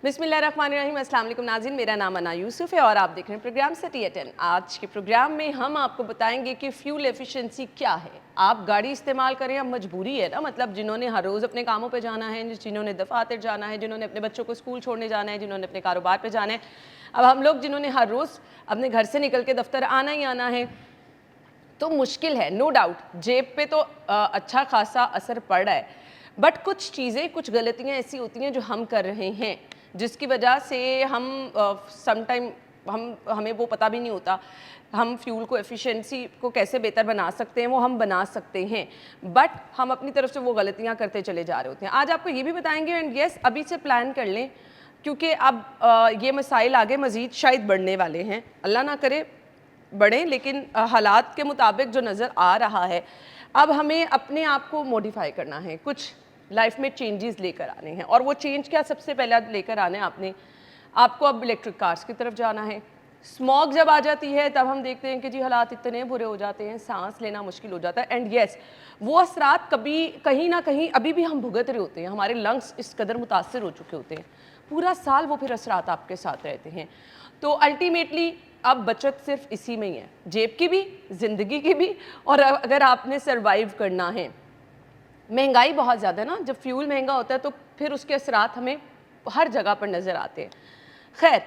बिस्मिल्लाहिर्रहमानिर्रहीम, अस्सलाम वालेकुम नाज़रीन, मेरा नाम अना यूसुफ है और आप देख रहे हैं प्रोग्राम सिटी एट 10। आज के प्रोग्राम में हम आपको बताएंगे कि फ्यूल एफिशिएंसी क्या है। आप गाड़ी इस्तेमाल करें, अब मजबूरी है ना, मतलब जिन्होंने हर रोज़ अपने कामों पे जाना है, जिन्होंने दफातर जाना है, जिन्होंने अपने बच्चों को स्कूल छोड़ने जाना है, जिन्होंने अपने कारोबार पर जाना है। अब हम लोग जिन्होंने हर रोज़ अपने घर से निकल के दफ्तर आना ही आना है, तो मुश्किल है, नो डाउट। जेब पे तो अच्छा खासा असर पड़ रहा है, बट कुछ चीज़ें, कुछ गलतियाँ ऐसी होती हैं जो हम कर रहे हैं, जिसकी वजह से हम समटाइम हमें वो पता भी नहीं होता हम फ्यूल को एफिशिएंसी को कैसे बेहतर बना सकते हैं। वो हम बना सकते हैं, बट हम अपनी तरफ से वो गलतियाँ करते चले जा रहे होते हैं। आज आपको ये भी बताएंगे, एंड यस, अभी से प्लान कर लें, क्योंकि अब ये मसाइल आगे मज़ीद शायद बढ़ने वाले हैं। अल्लाह ना करे बढ़े, लेकिन हालात के मुताबिक जो नज़र आ रहा है, अब हमें अपने आप को मॉडिफाई करना है, कुछ लाइफ में चेंजेस लेकर आने हैं। और वो चेंज क्या, सबसे पहले लेकर आने आपको अब इलेक्ट्रिक कार्स की तरफ जाना है। स्मॉग जब आ जाती है तब हम देखते हैं कि जी हालात इतने बुरे हो जाते हैं, सांस लेना मुश्किल हो जाता है। एंड येस, वो असरात कभी कहीं ना कहीं अभी भी हम भुगत रहे होते हैं। हमारे लंग्स इस कदर मुतासर हो चुके होते हैं, पूरा साल वो फिर असरात आपके साथ रहते हैं। तो अल्टीमेटली अब बचत सिर्फ इसी में ही है, जेब की भी, ज़िंदगी की भी। और अगर आपने सरवाइव करना है, महंगाई बहुत ज़्यादा है ना, जब फ्यूल महंगा होता है तो फिर उसके असरात हमें हर जगह पर नज़र आते हैं। खैर,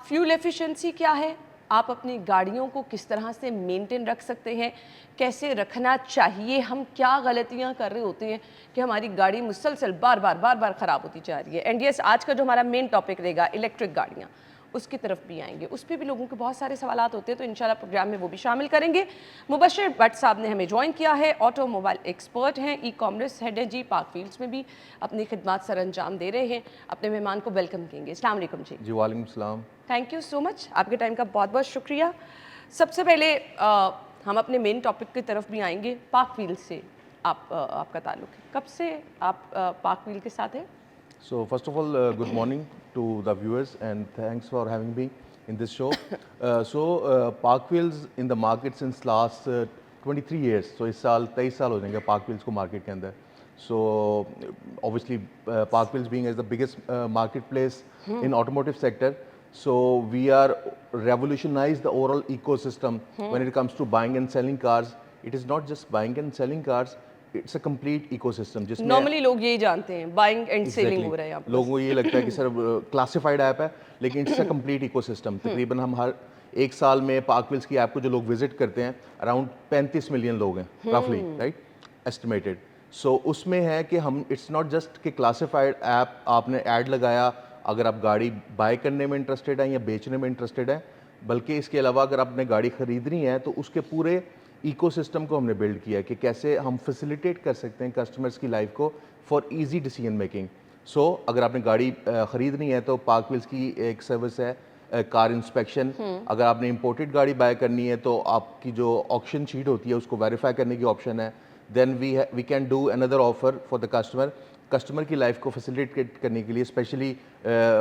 फ्यूल एफिशिएंसी क्या है, आप अपनी गाड़ियों को किस तरह से मेंटेन रख सकते हैं, कैसे रखना चाहिए, हम क्या गलतियां कर रहे होते हैं कि हमारी गाड़ी मुसलसल बार बार ख़राब होती जा रही है। एंड यस, आज का जो हमारा मेन टॉपिक रहेगा इलेक्ट्रिक गाड़ियाँ, उसकी तरफ भी आएंगे। उस पर भी लोगों के बहुत सारे सवालात होते हैं, तो इंशाल्लाह प्रोग्राम में वो भी शामिल करेंगे। मुबशर भट्ट साहब ने हमें ज्वाइन किया है, ऑटोमोबाइल एक्सपर्ट हैं, ई कॉमर्स हेड हैं जी, पाक फील्ड्स में भी अपनी खिदमत सर अंजाम दे रहे हैं। अपने मेहमान को वेलकम करेंगे। अस्सलाम वालेकुम जी। जी वालेकुम सलाम। थैंक यू सो मच, आपके टाइम का बहुत बहुत शुक्रिया। सबसे पहले हम अपने मेन टॉपिक की तरफ भी आएंगे। पाक फील्ड से आपका ताल्लुक है, कब से आप पाक फील्ड के साथ हैं? So first of all, good morning to the viewers and thanks for having me in this show. Park Wheels in the market since last 23 years. So इस साल 23 साल हो जाएंगे Park Wheels को market के अंदर. So obviously Park Wheels being as the biggest marketplace in automotive sector. So we are revolutionized the overall ecosystem when it comes to buying and selling cars. It is not just buying and selling cars. It's a complete ecosystem जिसमें normally लोग यही जानते हैं, buying and selling हो रहा है यहाँ पे। लोगों को ये लगता है कि सर क्लासिफाइड ऐप है, लेकिन इट्स अ कंप्लीट इकोसिस्टम। तकरीबन हम हर एक साल में पार्क व्हील्स की ऐप को जो लोग विजिट करते हैं, अराउंड 35 मिलियन लोग हैं रफली, राइट, एस्टिमेटेड। सो उसमें है कि हम, इट्स नॉट जस्ट कि क्लासिफाइड ऐप, आपने ऐड लगाया, अगर आप गाड़ी बाय करने में इंटरेस्टेड है या बेचने में इंटरेस्टेड है, बल्कि इसके अलावा अगर आपने गाड़ी खरीदनी है तो उसके पूरे इकोसिस्टम को हमने बिल्ड किया कि कैसे हम फैसिलिटेट कर सकते हैं कस्टमर्स की लाइफ को फॉर इजी डिसीजन मेकिंग। सो अगर आपने गाड़ी ख़रीदनी है तो पार्क व्हील्स की एक सर्विस है कार इंस्पेक्शन। अगर आपने इंपोर्टेड गाड़ी बाय करनी है तो आपकी जो ऑक्शन शीट होती है उसको वेरीफाई करने की ऑप्शन है। Then we can do another offer for the customer की लाइफ को फैसिलिटेट करने के लिए, स्पेशली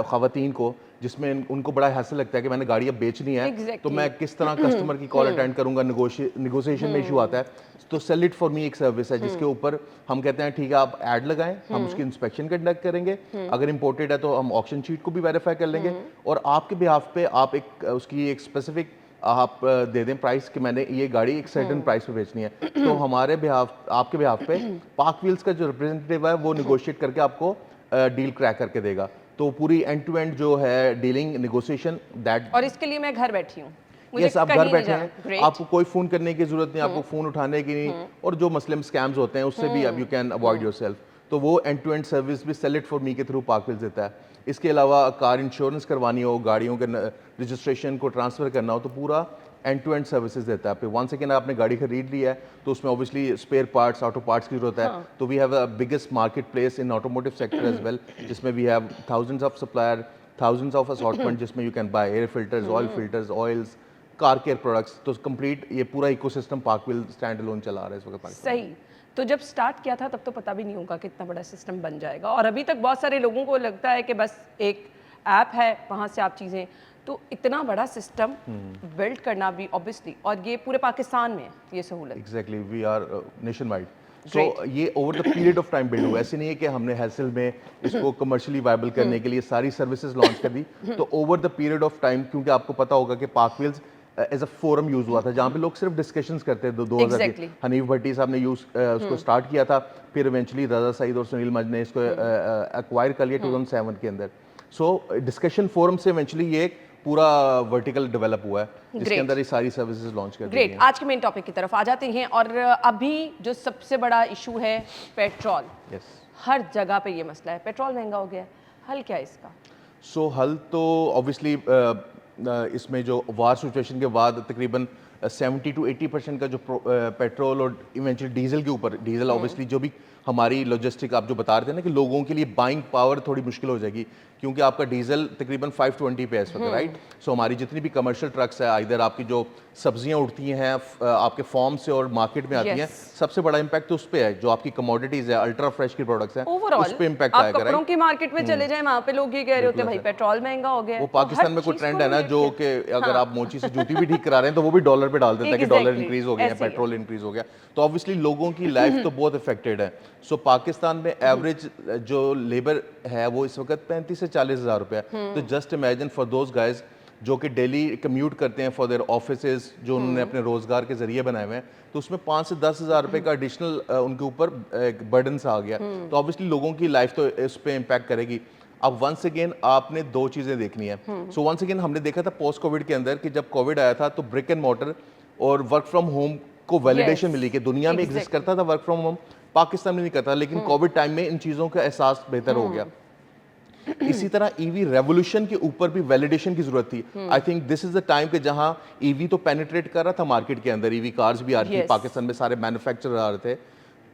ख़वातीन को, जिसमें उनको बड़ा हैसल लगता है कि मैंने गाड़ी अब बेचनी है तो मैं किस तरह कस्टमर की कॉल अटेंड करूंगा, निगोशिएशन में इशू आता है। तो सेल इट फॉर मी एक सर्विस है जिसके ऊपर हम कहते हैं ठीक है आप ऐड लगाएं, हम उसकी इंस्पेक्शन कंडक्ट करेंगे, अगर इंपोर्टेड है तो हम ऑक्शन शीट को भी वेरीफाई कर लेंगे और आपके बिहाफ पे आप एक उसकी एक स्पेसिफिक आप दे दें प्राइस कि मैंने ये गाड़ी एक सर्टेन प्राइस पे बेचनी है, तो हमारे बिहाफ, आपके बिहाफ पे पार्क व्हील्स का जो रिप्रेजेंटेटिव है वो निगोशिएट करके आपको डील क्रैक करके देगा। तो पूरी एंड टू एंड जो है डीलिंग नेगोशिएशन दैट। और इसके लिए मैं घर बैठी हूँ, यस, आप घर बैठे हैं, आपको कोई फ़ोन करने की ज़रूरत नहीं, आपको फ़ोन उठाने की नहीं, और जो मसले स्कैम्स होते हैं उससे भी अब यू कैन अवॉइड योरसेल्फ। तो वो एंड टू एंड सर्विस भी सेल इट फॉर मी के थ्रू पार्क व्हील्स देता है। इसके अलावा कार इंश्योरेंस करवानी हो, गाड़ियों के रजिस्ट्रेशन को ट्रांसफ़र करना हो, तो पूरा एंड टू एंड सर्विसेज देता है। वन सेकेंड आपने गाड़ी खरीद ली है तो उसमें obviously spare parts, auto parts की जरूरत है। तो we have a biggest market place in automotive sector as well, जिसमें we have thousands of supplier, thousands of assortment, जिसमें you can buy air filters, oil filters, oils, car care products. तो complete ये पूरा ecosystem park wheel standalone चला रहा है इस वक्त पाकिस्तान। सही। तो जब स्टार्ट किया था तब तो पता भी नहीं होगा कि इतना बड़ा सिस्टम बन जाएगा, और अभी तक बहुत सारे लोगों को लगता है कि बस एक ऐप है, वहाँ से आप चीज़ें, तो इतना बड़ा सिस्टम बिल्ड करना भी ऑब्वियसली, और ये पूरे पाकिस्तान में ये सहूलत। Exactly, we are nationwide. So ये over the period of time build हुआ, ऐसे नहीं है कि हमने हैसल में इसको कमर्शियली वायबल करने के लिए सारी सर्विसेज लॉन्च कर दी। तो over the period of time, क्योंकि आपको पता होगा कि PakWheels as a forum use हुआ था जहाँ पे लोग सिर्फ डिस्कशंस करते थे। 2000 Exactly. हनीफ भट्टी साहब ने उसको स्टार्ट किया था, फिर इवेंचुअली रजा सईद और सुनील मज ने इसको एक्वायर कर लिया 2007 के अंदर। सो डिस्कशन फोरम से इवेंचुअली ये एक पूरा वर्टिकल डेवलप हुआ है जिसके Great. अंदर ये सारी सर्विसेज लॉन्च कर दी ग्रेट, हैं। आज के मेन टॉपिक की तरफ आ जाते हैं। और अभी जो सबसे बड़ा इशू है पेट्रोल, यस, हर जगह पे ये मसला है, पेट्रोल महंगा हो गया है। हल क्या है इसका? सो हल तो ऑब्वियसली इसमें जो वार सिचुएशन के बाद तकरीबन 70 to 80% का जो पेट्रोल और इवेंचुअली डीजल के ऊपर, डीजल ऑब्वियसली जो भी हमारी लॉजिस्टिक आप जो बता रहे थे ना कि लोगों के लिए बाइंग पावर थोड़ी मुश्किल हो जाएगी क्योंकि आपका डीजल तकरीबन 520 पे है इस वक्त, राइट। सो हमारी जितनी भी कमर्शियल ट्रक्स है, इधर आपकी जो सब्जियां उठती हैं आपके फार्म से और मार्केट में आती हैं, Yes. सबसे बड़ा इम्पैक्ट तो उस पर है। जो आपकी कमोडिटीज है, अल्ट्रा फ्रेश की प्रोडक्ट्स हैं, ओवरऑल उस पर इम्पैक्ट आप आएगा, कपड़ों राइट। की मार्केट में चले जाएं, वहां पे लोग ये कह रहे होते हैं भाई पेट्रोल महंगा हो गया है। वो तो पाकिस्तान हर में कोई चीज़ ट्रेंड को है ना relate जो किया। कि अगर आप मोची से जूती भी ठीक करा रहे हैं तो वो भी डॉलर पे डाल देता है कि डॉलर Exactly, इंक्रीज हो गया है, ऐसे ही है। पेट्रोल इंक्रीज हो गया। तो ऑब्वियसली लोगों की लाइफ तो बहुत इफेक्टेड है। सो पाकिस्तान में एवरेज जो लेबर है वो इस वक्त 35 से 40 हज़ार रुपया है। तो just imagine for those guys जो कि डेली कम्यूट करते हैं फॉर देयर ऑफिसेज, जो उन्होंने अपने रोजगार के जरिए बनाए हुए हैं, तो उसमें 5 से 10 हज़ार रुपये का एडिशनल उनके ऊपर एक बर्डन सा आ गया। तो ऑब्वियसली लोगों की लाइफ तो इस पे इम्पैक्ट करेगी। अब वंस अगेन आपने दो चीज़ें देखनी है। सो वंस अगेन हमने देखा था पोस्ट कोविड के अंदर कि जब कोविड आया था तो ब्रिक एंड मोटर और वर्क फ्रॉम होम को वैलिडेशन Yes, मिली कि दुनिया में एग्जिस्ट exactly. करता था वर्क फ्रॉम होम, पाकिस्तान में नहीं करता, लेकिन कोविड टाइम में इन चीज़ों का एहसास बेहतर हो गया। इसी तरह ईवी रेवोल्यूशन के ऊपर भी वैलिडेशन की जरूरत थी। I think this is the time कि जहां ईवी तो पेनिट्रेट कर रहा था मार्केट के अंदर, ईवी कार्स भी आ रही थी, Yes. पाकिस्तान में सारे मैन्युफैक्चरर आ रहे थे,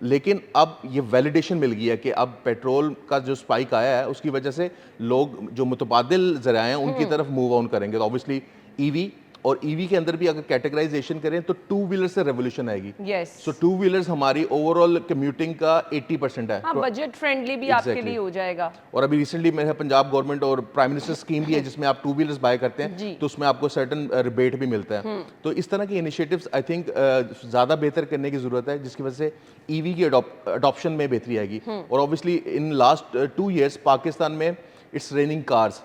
लेकिन अब ये वैलिडेशन मिल गई है कि अब पेट्रोल का जो स्पाइक आया है उसकी वजह से लोग जो मुतबादिल जराए हैं उनकी तरफ मूव ऑन करेंगे। तो ऑब्वियसली ईवी, और ईवी के अंदर भी अगर कैटेगराइजेशन करें तो टू व्हीलर से रेवोल्यूशन आएगी। यस, सो टू व्हीलर्स हमारी ओवरऑल कम्यूटिंग का 80% है। हाँ, बजट फ्रेंडली भी आपके Exactly. लिए हो जाएगा। और अभी रिसेंटली मेरे पंजाब गवर्नमेंट और प्राइम मिनिस्टर स्कीम भी है जिसमें आप टू व्हीलर्स बाय करते जी। हैं तो उसमें आपको सर्टन रिबेट भी मिलता है। तो इस तरह की इनिशिएटिव्स आई थिंक ज़्यादा बेहतर करने की ज़रूरत है जिसकी वजह से ईवी की अडॉप्शन में बेहतरी आएगी। और obviously in last 2 years Pakistan में इट्स रेनिंग कार्स,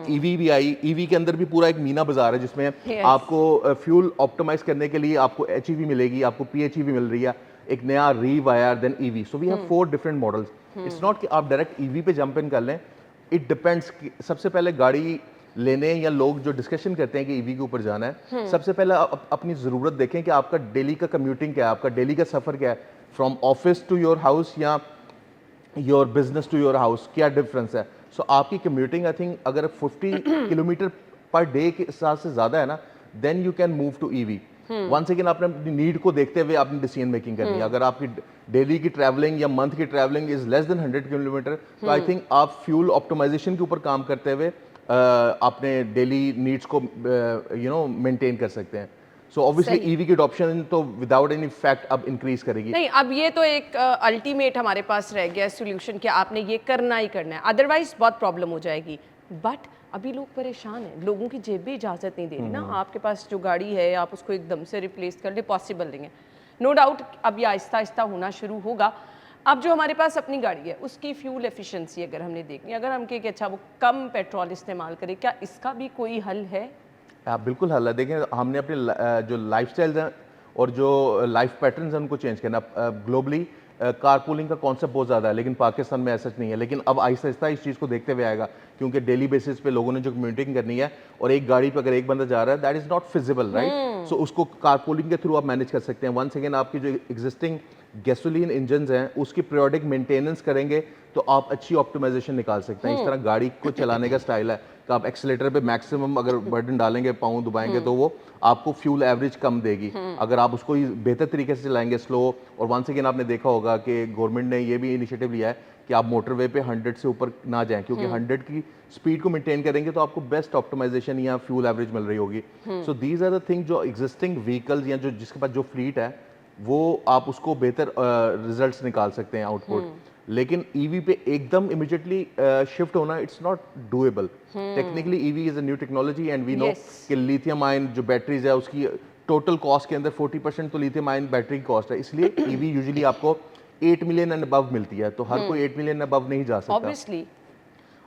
ईवी भी आई। ईवी के अंदर भी पूरा एक मीना बाजार है जिसमें Yes. आपको फ्यूल ऑप्टिमाइज करने के लिए आपको एचईवी मिलेगी, आपको पीएचईवी मिल रही है, एक नया रीवायर then EV. So we have 4 different models. It's not कि आप डायरेक्ट ईवी पे जंप इन कर लें, इट डिपेंड्स। सबसे पहले गाड़ी लेने या लोग जो डिस्कशन करते हैं कि ईवी के ऊपर जाना है, सबसे पहले आप अपनी ज़रूरत देखें कि आपका डेली का कम्यूटिंग क्या है, आपका डेली का सफ़र क्या है, from office to your house या your business to your house, क्या डिफरेंस है। सो आपकी कम्यूटिंग आई थिंक अगर 50 किलोमीटर पर डे के हिसाब से ज़्यादा है ना, then you can move to EV. Once again आपने अपनी नीड को देखते हुए आपने डिसीजन मेकिंग करनी है। अगर आपकी डेली की ट्रैवलिंग या मंथ की travelling is less than 100 kilometre, तो आई थिंक आप फ्यूल ऑप्टिमाइजेशन के ऊपर काम करते हुए अपने डेली नीड्स को मेंटेन कर सकते हैं। सो ऑब्वियसली सही। ईवी की अडॉप्शन तो विदाउट एनी फैक्ट अब इंक्रीज करेगी। नहीं, अब ये तो एक अल्टीमेट हमारे पास रह गया सोल्यूशन कि आपने ये करना ही करना है, अदरवाइज बहुत प्रॉब्लम हो जाएगी। बट अभी लोग परेशान हैं, लोगों की जेब भी इजाज़त नहीं दे रही ना। आपके पास जो गाड़ी है आप उसको एकदम से रिप्लेस कर ले, पॉसिबल नहीं है। नो डाउट अब ये आहिस्ता आहिस्ता होना शुरू होगा। अब जो हमारे पास अपनी गाड़ी है उसकी फ्यूल एफिशिएंसी अगर हमने देखनी है, अगर हम कहें कि अच्छा वो कम पेट्रोल इस्तेमाल करे, क्या इसका भी कोई हल है? आप बिल्कुल हल है। देखें हमने अपने जो लाइफस्टाइल्स हैं और जो लाइफ पैटर्न्स हैं उनको चेंज करना। ग्लोबली कारपूलिंग का कॉन्सेप्ट बहुत ज़्यादा है लेकिन पाकिस्तान में ऐसा नहीं है, लेकिन अब आहिस्ता आहिस्ता इस चीज़ को देखते हुए आएगा क्योंकि डेली बेसिस पे लोगों ने जो कम्यूटिंग करनी है और एक गाड़ी पे अगर एक बंदा जा रहा है that is not feasible, right. So उसको कारपूलिंग के थ्रू आप मैनेज कर सकते हैं। वंस अगेन आपकी जो एग्जिस्टिंग गैसोलीन इंजन्स हैं उसकी पीरियोडिक मेंटेनेंस करेंगे तो आप अच्छी ऑप्टिमाइजेशन निकाल सकते हैं। इस तरह गाड़ी को चलाने का स्टाइल है कि आप एक्सीलेटर पे मैक्सिमम अगर बर्डन डालेंगे, पाँव दबाएंगे तो वो आपको फ्यूल एवरेज कम देगी। अगर आप उसको बेहतर तरीके से चलाएंगे स्लो, और वंस अगेन आपने देखा होगा कि गवर्नमेंट ने ये भी इनिशिएटिव लिया है कि आप मोटरवे पे 100 से ऊपर ना जाएं क्योंकि 100 की स्पीड को मेंटेन करेंगे तो आपको बेस्ट ऑप्टिमाइजेशन या फ्यूल एवरेज मिल रही होगी। So these are the thing जो एग्जिस्टिंग व्हीकल्स या जो जिसके पास जो फ्लीट है वो आप उसको बेहतर रिजल्ट्स निकाल सकते हैं आउटपुट। लेकिन ईवी पे एकदम इमीडिएटली शिफ्ट होना it's not doable. Technically EV is a new technology and we know Yes. कि लिथियम आयन जो बैटरीज है उसकी टोटल कॉस्ट के अंदर 40% तो लिथियम आयन बैटरी की कॉस्ट है, इसलिए ईवी यूजुअली आपको 8 मिलियन एंड अबव मिलती है, तो हर कोई 8 मिलियन अबव नहीं जा सकता। Obviously.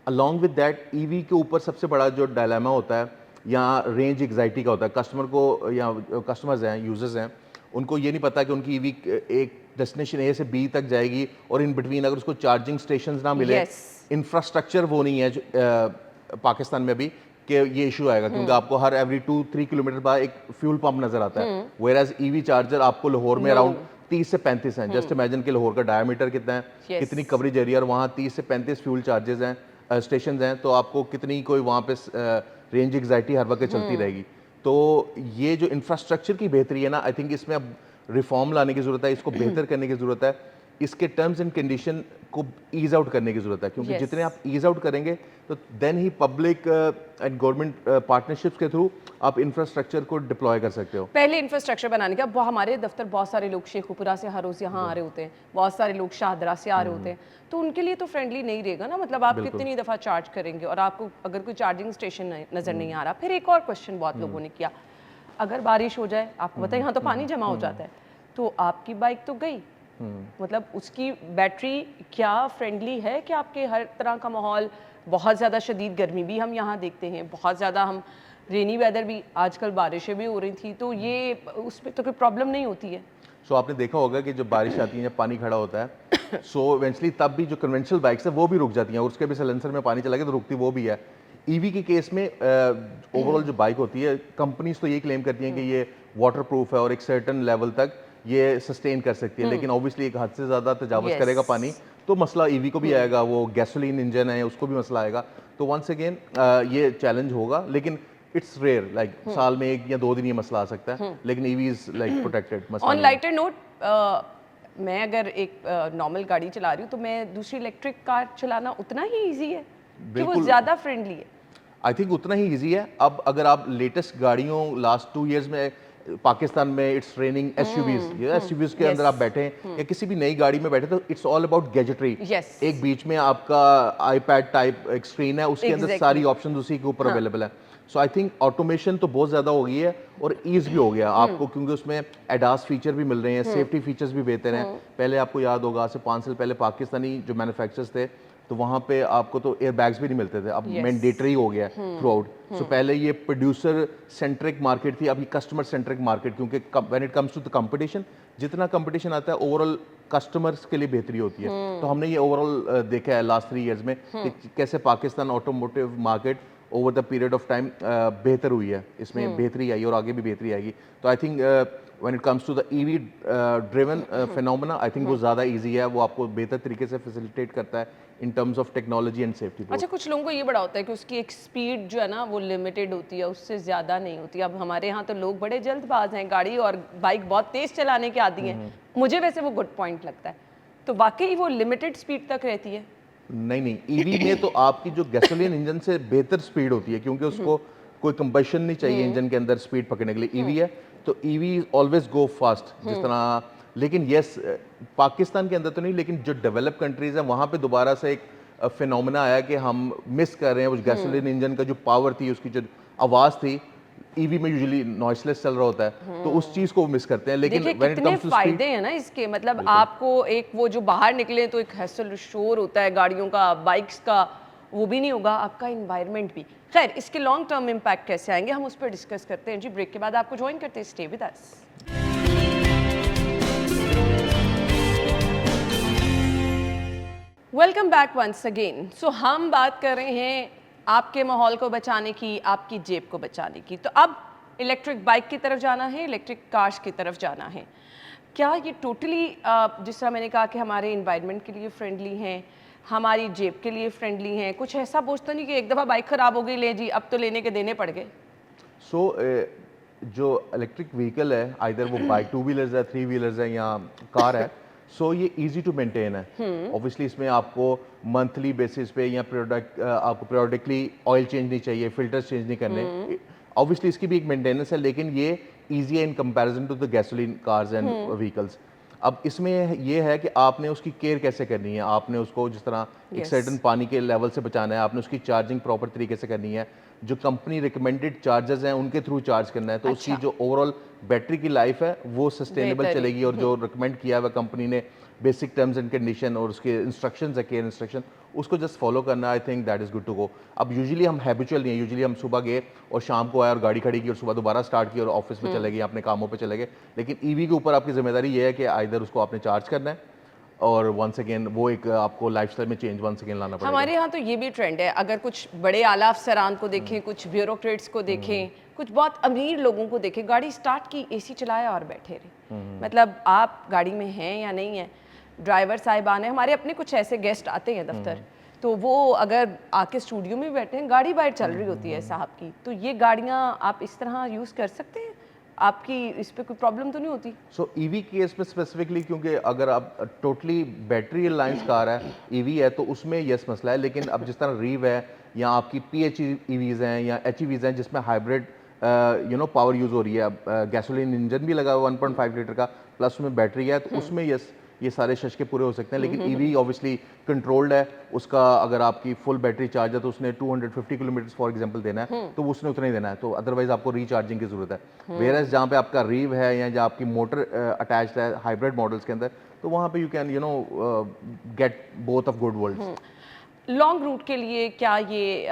Along with that EV के ऊपर सबसे बड़ा जो डायलेमा होता है या रेंज एग्जाइटी का होता है, कस्टमर को या कस्टमर्स हैं, यूजर्स हैं, उनको ये नहीं पता कि उनकी ईवी एक डेस्टिनेशन ए से बी तक जाएगी और इन बिटवीन अगर उसको चार्जिंग स्टेशंस ना मिले, Yes. इंफ्रास्ट्रक्चर वो नहीं है पाकिस्तान में अभी कि ये इशू आएगा, क्योंकि आपको हर एवरी 2-3 किलोमीटर बाद एक फ्यूल पंप नजर आता है, वेयर एज ईवी चार्जर आपको लाहौर में अराउंड 30 से 35 हैं। जस्ट इमेजिन कि लाहौर का डायमीटर कितना है, Yes. कितनी कवरेज एरिया, और वहाँ 30 से 35 फ्यूल चार्जेस हैं, स्टेशन हैं, तो आपको कितनी कोई वहाँ पे रेंज एग्जाइटी हर वक्त चलती रहेगी। तो ये जो इंफ्रास्ट्रक्चर की बेहतरी है ना, आई थिंक इसमें अब रिफॉर्म लाने की ज़रूरत है, इसको बेहतर करने की ज़रूरत है, इसके टर्म्स एंड कंडीशन को ईज आउट करने की ज़रूरत है, क्योंकि Yes. जितने आप ईज आउट करेंगे तो देन ही पब्लिक एंड गवर्नमेंट पार्टनरशिप्स के थ्रू आप इंफ्रास्ट्रक्चर को डिप्लॉय कर सकते हो। पहले इंफ्रास्ट्रक्चर बनाने का हमारे दफ्तर बहुत सारे लोग शेखुपुरा से हर रोज यहाँ आ रहे होते हैं, बहुत सारे लोग शाहदरा से आ रहे होते हैं, तो उनके लिए तो फ्रेंडली नहीं रहेगा ना। मतलब आप कितनी दफ़ा चार्ज करेंगे और आपको अगर कोई चार्जिंग स्टेशन नज़र नहीं आ रहा। फिर एक और क्वेश्चन बहुत लोगों ने किया, अगर बारिश हो जाए, आपको पता है यहाँ तो पानी जमा हो जाता है, तो आपकी बाइक तो गई, मतलब उसकी बैटरी क्या फ्रेंडली है कि आपके हर तरह का माहौल, बहुत ज़्यादा शदीद गर्मी भी हम यहाँ देखते हैं, बहुत ज़्यादा हम रेनी वेदर भी, आजकल बारिशें भी हो रही थी, तो ये उसमें तो कोई प्रॉब्लम नहीं होती है। सो आपने देखा होगा कि जब बारिश आती है, जब पानी खड़ा होता है, सो इवेंचुअली तब भी जो कन्वेंशनल बाइक्स है वो भी रुक जाती हैं, और उसके भी साइलेंसर में पानी चला गया तो रुकती वो भी है। ईवी के केस में ओवरऑल जो बाइक होती है, कंपनीज तो ये क्लेम करती हैं कि ये वाटर प्रूफ है और एक सर्टन लेवल तक ये सस्टेन कर सकती है, लेकिन ऑब्वियसली एक हद से ज़्यादा तजावज़ Yes. करेगा पानी तो मसला ईवी को भी आएगा, वो गैसोलीन इंजन है उसको भी मसला आएगा। तो वंस अगेन ये चैलेंज होगा, लेकिन इट्स रेयर, लाइक साल में 1 या 2 दिन ये मसला आ सकता है, लेकिन EV is like protected. On lighter note, मैं अगर एक नॉर्मल गाड़ी चला रही हूँ तो मैं दूसरी इलेक्ट्रिक कार चलाना उतना ही ईजी है कि वो बिल्कुल। ज़्यादा फ्रेंडली है? आई थिंक उतना ही इजी है। अब अगर आप लेटेस्ट गाड़ियों लास्ट 2 इयर्स में पाकिस्तान में इट्स ट्रेनिंग एसयूवीज, ये एसयूवीज के अंदर आप बैठे हैं या किसी भी नई गाड़ी में बैठे, तो इट्स ऑल अबाउट गैजेटरी। Yes. एक बीच में आपका आईपैड टाइप एक स्क्रीन है, उसके अंदर Exactly. सारी ऑप्शन उसी के ऊपर अवेलेबल है। सो आई थिंक ऑटोमेशन तो बहुत ज़्यादा हो गई है और ईज भी हो गया आपको, क्योंकि उसमें एडास फीचर भी मिल रहे हैं, सेफ्टी फीचर्स भी बेहतर हैं। पहले आपको याद होगा, आज से 5 साल पहले पाकिस्तानी जो मैन्युफैक्चरर्स थे, तो वहाँ पे आपको तो एयर बैग्स भी नहीं मिलते थे, अब Yes. मैंडेटरी हो गया थ्रू आउट। सो पहले ये प्रोड्यूसर सेंट्रिक मार्केट थी, अब ये कस्टमर सेंट्रिक मार्केट, क्योंकि when it comes to the competition, जितना कंपटीशन आता है ओवरऑल कस्टमर्स के लिए बेहतरी होती है। तो हमने ये ओवरऑल देखा है लास्ट 3 इयर्स में कि कैसे Pakistan automotive market over the period of time बेहतर हुई है, इसमें बेहतरी आई और आगे भी बेहतरी आएगी। तो I think when it comes to the EV driven phenomena, I think वो ज़्यादा ईजी है, वो आपको बेहतर तरीके से फैसिलिटेट करता है in terms of technology and safety. अच्छा, कुछ लोगों को ये बड़ा होता है कि उसकी एक स्पीड जो है ना वो लिमिटेड होती है, उससे ज़्यादा नहीं होती। अब हमारे यहाँ तो लोग बड़े जल्दबाज हैं, गाड़ी और बाइक बहुत तेज़ चलाने के आदी हैं। मुझे वैसे वो गुड पॉइंट लगता है, तो वाकई वो लिमिटेड स्पीड तक रहती है? नहीं, ईवी में तो आपकी जो गैसोलीन इंजन से बेहतर स्पीड होती है, क्योंकि उसको कोई कंबशन नहीं चाहिए इंजन के अंदर स्पीड पकड़ने के लिए। ईवी है तो ईवी ऑलवेज गो फास्ट, जिस तरह। लेकिन यस, पाकिस्तान के अंदर तो नहीं, लेकिन जो डेवलप कंट्रीज हैं वहाँ पे दोबारा से एक फिनोमेना आया कि हम मिस कर रहे हैं उस गैसोलीन इंजन का जो पावर थी, उसकी जो आवाज़ थी। ईवी में यूजुअली नॉइसलेस चल रहा होता है, तो उस चीज़ को मिस करते हैं। लेकिन देखिए व्हेन इट कितने कम्स टू फायदे हैं ना इसके, मतलब आपको एक वो जो बाहर निकले तो एक हैसल शोर होता है गाड़ियों का, बाइक्स का, वो भी नहीं होगा, आपका इन्वायरमेंट भी। खैर, इसके लॉन्ग टर्म इम्पैक्ट कैसे आएंगे हम उस पर डिस्कस करते हैं जी, ब्रेक के बाद आपको ज्वाइन करते हैं। Stay with us. Welcome back once again. So हम बात कर रहे हैं आपके माहौल को बचाने की, आपकी जेब को बचाने की। तो अब इलेक्ट्रिक बाइक की तरफ जाना है, इलेक्ट्रिक कार्स की तरफ जाना है। क्या ये टोटली जिस तरह मैंने कहा कि हमारे इन्वायरमेंट के लिए फ्रेंडली हैं, हमारी जेब के लिए फ्रेंडली हैं, कुछ ऐसा बोझ तो नहीं कि एक दफ़ा बाइक ख़राब हो गई, ले जी अब तो लेने के देने पड़ गए? सो जो इलेक्ट्रिक व्हीकल है, आइदर वो बाइक 2 व्हीलर्स है, 3 व्हीलर्स है या कार है, सो ये इजी टू मेंटेन है। ऑब्वियसली इसमें आपको मंथली बेसिस पे या आपको पीरियडिकली ऑयल चेंज नहीं चाहिए, फिल्टर्स चेंज नहीं करने। ऑब्वियसली इसकी भी एक मेंटेनेंस है, लेकिन ये ईजी है in comparison to the gasoline cars and vehicles. अब इसमें ये है कि आपने उसकी केयर कैसे करनी है, आपने उसको जिस तरह एक सर्टेन पानी के लेवल से बचाना है, आपने उसकी चार्जिंग प्रॉपर तरीके से करनी है, जो कंपनी रिकमेंडेड चार्जर्स हैं उनके थ्रू चार्ज करना है, तो उसकी जो ओवरऑल बैटरी की लाइफ है वो सस्टेनेबल बेहतर है। चलेगी, और जो रिकमेंड किया हुआ कंपनी ने बेसिक टर्म्स एंड कंडीशन और उसके इंस्ट्रक्शंस है, केयर इंस्ट्रक्शन, उसको जस्ट फॉलो करना, I think that is good to go. अब यूजुअली हम हैबिचुअल नहीं है, यूजुअली हम सुबह गए और शाम को आए और गाड़ी खड़ी की और सुबह दोबारा स्टार्ट की और ऑफिस में चले गए, अपने कामों पे चले गए। लेकिन ईवी के ऊपर आपकी जिम्मेदारी ये है कि आइदर उसको आपने चार्ज करना है, और वंस अगेन वो एक आपको लाइफस्टाइल में चेंज वंस अगेन लाना पड़ेगा। हमारे यहाँ तो ये भी ट्रेंड है, अगर कुछ बड़े आला अफसरान को देखें, कुछ ब्यूरोक्रेट्स को देखें, कुछ बहुत अमीर लोगों को देखें, गाड़ी स्टार्ट की, एसी चलाया और बैठे रहे। मतलब आप गाड़ी में हैं या नहीं है, ड्राइवर साहिबान है, हमारे अपने कुछ ऐसे गेस्ट आते हैं दफ्तर, तो वो अगर आके स्टूडियो में भी बैठे हैं, गाड़ी बाहर चल रही होती है साहब की, तो ये गाड़ियाँ आप इस तरह यूज़ कर सकते हैं, आपकी इस पे कोई प्रॉब्लम तो नहीं होती? सो ईवी केस में स्पेसिफिकली, क्योंकि अगर आप टोटली बैटरी अलायंस कार है, ईवी है, तो उसमें यस मसला है। लेकिन अब जिस तरह रीव है या आपकी पीएच ईवीज हैं या एचईवीज हैं जिसमें हाइब्रिड पावर यूज़ हो रही है, अब गैसोलीन इंजन भी लगा हुआ 1.5 लीटर का, प्लस उसमें बैटरी है, तो उसमें यस ये सारे शशके पूरे हो सकते हैं। लेकिन ईवी ऑब्वियसली कंट्रोल्ड है, उसका अगर आपकी फुल बैटरी चार्ज है तो उसने 250 किलोमीटर फॉर एग्जांपल देना है, तो उसने उतना ही देना है, तो अदरवाइज आपको रिचार्जिंग की जरूरत है। वेयरएज जहाँ पे आपका रीव है या जहाँ आपकी मोटर अटैच्ड है हाइब्रिड मॉडल्स के अंदर, तो वहाँ पे you can get both of good worlds. Long route के लिए क्या ये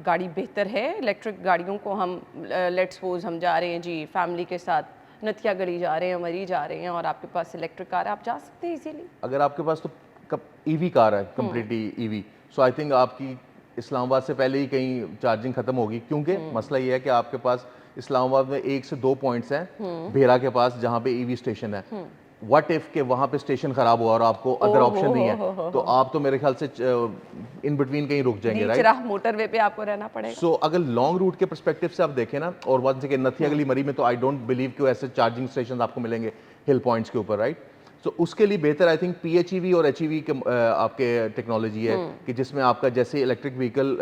गाड़ी बेहतर है? इलेक्ट्रिक गाड़ियों को हम लेट्स सपोज हम जा रहे हैं जी फैमिली के साथ, नथिया गली जा रहे हैं, मरी जा रहे हैं, और आपके पास इलेक्ट्रिक कार है, आप जा सकते हैं इजीली? अगर आपके पास तो ईवी कार है completely EV, so I think आपकी इस्लामाबाद से पहले ही कहीं चार्जिंग खत्म होगी, क्योंकि मसला ये है कि आपके पास इस्लामाबाद में 1 से 2 पॉइंट्स हैं भेरा के पास जहाँ पे ईवी स्टेशन है। व्हाट इफ के वहाँ पे स्टेशन खराब हुआ और आपको अदर ऑप्शन नहीं है, तो आप तो मेरे ख्याल से इन बिटवीन कहीं रुक जाएंगे, राइट? राह मोटरवे पे आपको रहना पड़ेगा। सो अगर लॉन्ग रूट के पर्सपेक्टिव से आप देखें ना, और वंस से नथिया गली मरी में तो आई डोंट बिलीव कि ऐसे चार्जिंग स्टेशन आपको मिलेंगे हिल पॉइंट्स के ऊपर, राइट? सो उसके लिए बेहतर आई थिंक पीएचईवी और एचईवी के आपके टेक्नोलॉजी है कि जिसमें आपका जैसे इलेक्ट्रिक व्हीकल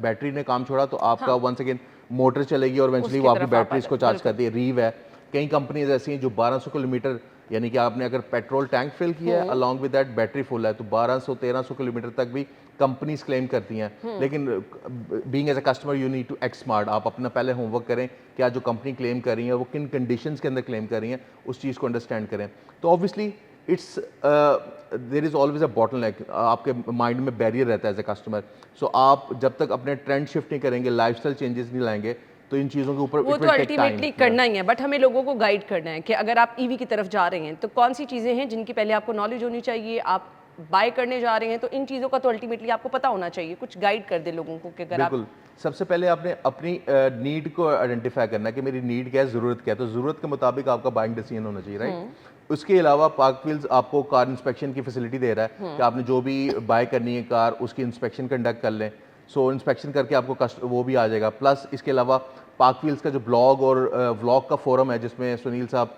बैटरी ने काम छोड़ा तो आपका वंस अगेन मोटर चलेगी और इवेंचुअली वो आपकी बैटरीज को चार्ज करती है। रीव है, कई कंपनीज ऐसी हैं जो 1200 किलोमीटर, यानी कि आपने अगर पेट्रोल टैंक फिल किया है along with that battery full है, तो 1200-1300 किलोमीटर तक भी कंपनीज क्लेम करती हैं। लेकिन being as a customer you need to act smart, आप अपना पहले होमवर्क करें, क्या जो कंपनी क्लेम कर रही है वो किन कंडीशंस के अंदर क्लेम कर रही हैं, उस चीज़ को अंडरस्टैंड करें। तो obviously it's there is always a bottleneck, आपके माइंड में बैरियर रहता है एज अ कस्टमर। सो आप जब तक अपने ट्रेंड शिफ्ट नहीं करेंगे, लाइफस्टाइल चेंजेस नहीं लाएंगे, तो इन चीज़ों के ऊपर वो तो अल्टीमेटली करना ही है, बट हमें लोगों को गाइड करना है कि अगर आप ईवी की तरफ जा रहे हैं तो कौन सी चीज़ें हैं जिनकी पहले आपको नॉलेज होनी चाहिए। आप बाय करने जा रहे हैं तो इन चीज़ों का तो अल्टीमेटली आपको पता होना चाहिए, कुछ गाइड कर दे लोगों को कि अगर आप बिल्कुल। सबसे पहले आपने अपनी नीड को आइडेंटिफाई करना है कि मेरी नीड क्या है, ज़रूरत क्या है, तो ज़रूरत के मुताबिक आपका बाइंग डिसीजन होना चाहिए, राइट? उसके अलावा पार्क व्हील्स आपको कार इंस्पेक्शन की फैसिलिटी दे रहा है कि आपने जो भी बाय करनी है कार, उसकी इंस्पेक्शन कंडक्ट कर लें। सो इंस्पेक्शन करके आपको वो भी आ जाएगा। प्लस इसके अलावा पार्क व्हील्स का जो ब्लॉग और व्लॉग का फोरम है जिसमें सुनील साहब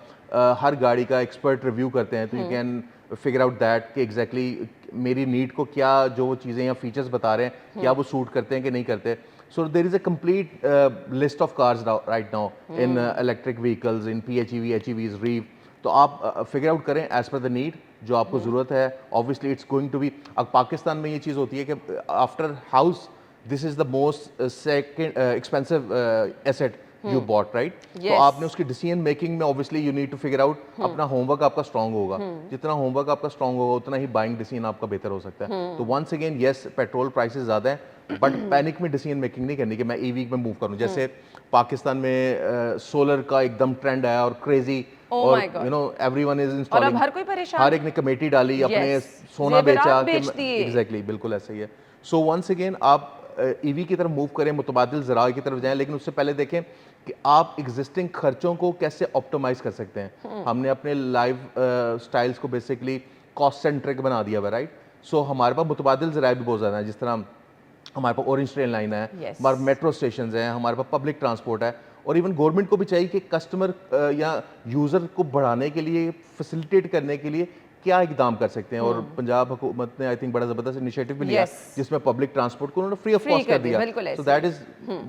हर गाड़ी का एक्सपर्ट रिव्यू करते हैं, तो you can figure out that कि एग्जैक्टली मेरी नीड को क्या जो चीज़ें या फीचर्स बता रहे हैं क्या वो सूट करते हैं कि नहीं करते। So there is a complete list of cars right now in electric vehicles, in PHEV, HEVs, REEV. तो आप फिगर आउट करें एज पर द नीड जो आपको ज़रूरत है। Obviously it's going to be, अब पाकिस्तान में ये चीज़ होती है कि after house this is the most second expensive asset you bought, right? तो आपने उसकी डिसीजन मेकिंग में obviously you need to figure out, अपना होमवर्क आपका स्ट्रांग होगा, जितना होमवर्क आपका स्ट्रांग होगा उतना ही बाइंग डिसीजन आपका बेहतर हो सकता है। तो once again yes, petrol prices ज़्यादा हैं, बट पैनिक में डिसीजन मेकिंग नहीं करनी कि मैं ईवी में मूव करूं। जैसे पाकिस्तान में सोलर का एकदम ट्रेंड आया और क्रेजी, और you know everyone is installing, हर कोई परेशान, हर एक ने कमेटी डाली, अपने सोना बेचा, एग्जैक्टली बिल्कुल ऐसा ही है। सो वंस अगेन आप ईवी की तरफ मूव करें, मुतबादिल ज़राए की तरफ जाएं, लेकिन उससे पहले देखें कि आप एग्जिस्टिंग खर्चों को कैसे ऑप्टिमाइज कर सकते हैं। हमने अपने लाइफ स्टाइल्स को बेसिकली कॉस्ट सेंट्रिक बना दिया हुआ, राइट? सो हमारे पास मुतबादिल ज़राए भी बहुत ज़्यादा है, जिस तरह हमारे पास ऑरेंज ट्रेन लाइन है, हमारे मेट्रो स्टेशन हैं, हमारे पास पब्लिक ट्रांसपोर्ट है, और इवन गवर्नमेंट को भी चाहिए कि कस्टमर या यूज़र को बढ़ाने के लिए, फैसिलिटेट करने के लिए क्या इकदाम कर सकते हैं। और पंजाब हुकूमत ने आई थिंक बड़ा ज़बरदस्त इनिशिएटिव भी लिया जिसमें पब्लिक ट्रांसपोर्ट को उन्होंने फ्री ऑफ कॉस्ट कर दिया। So that is